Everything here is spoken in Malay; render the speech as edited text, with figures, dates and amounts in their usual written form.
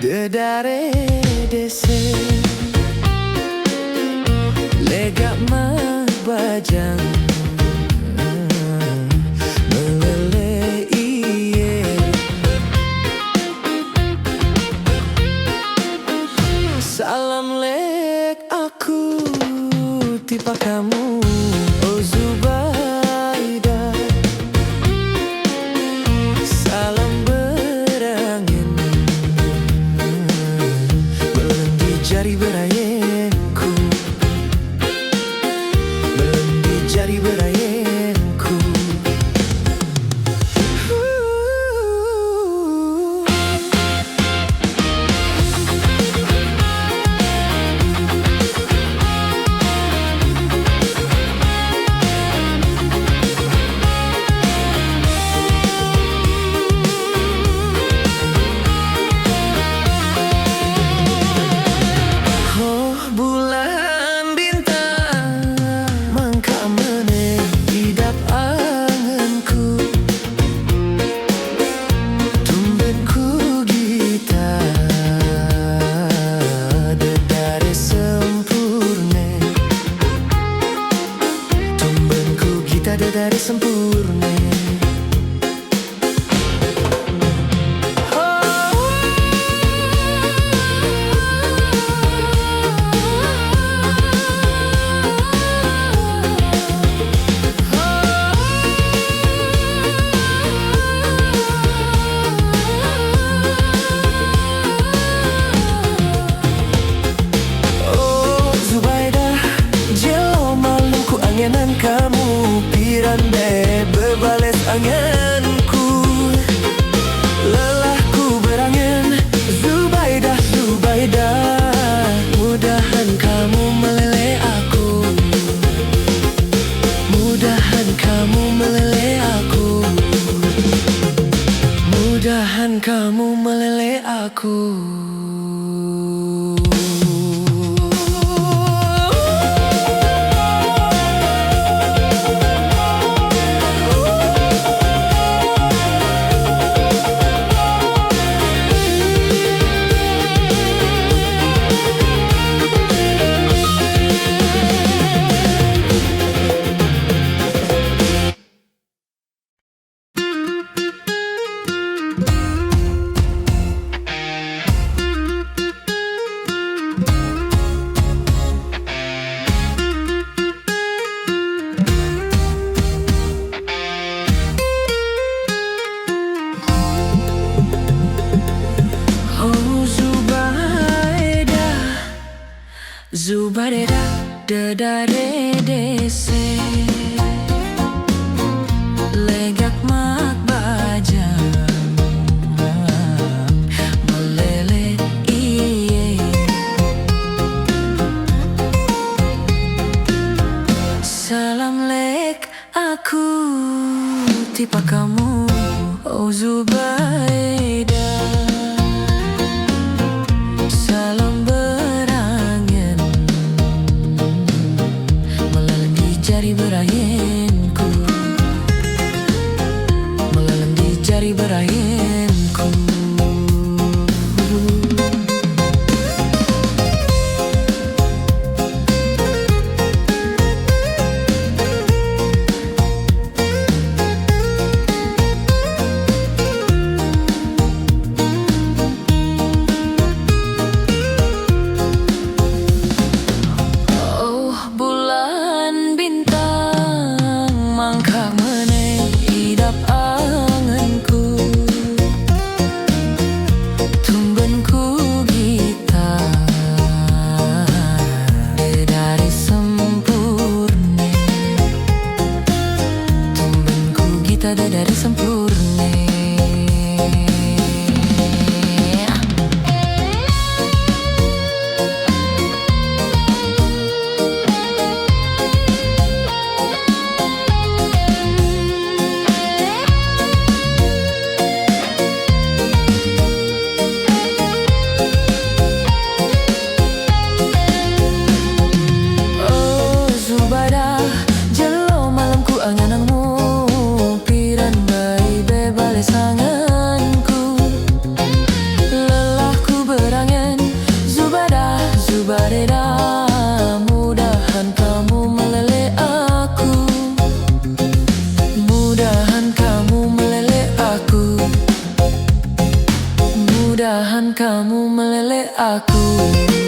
dedare dese legak magbajang melele iye salam lek aku tipe kamu oh Zubaida salam berangin melendi jari berayenku melendi jari berayenku dari sempurna anganan kamu pirande bebales anganku lelahku berangan Zubaida Zubaida mudahan kamu melele aku mudahan kamu melele aku mudahan kamu melele aku Zubaida dedare dese legak magbajang melele iye salam lek aku tipe kamu oh Zubaida salam jari berakhir keindahan kamu meleleh aku.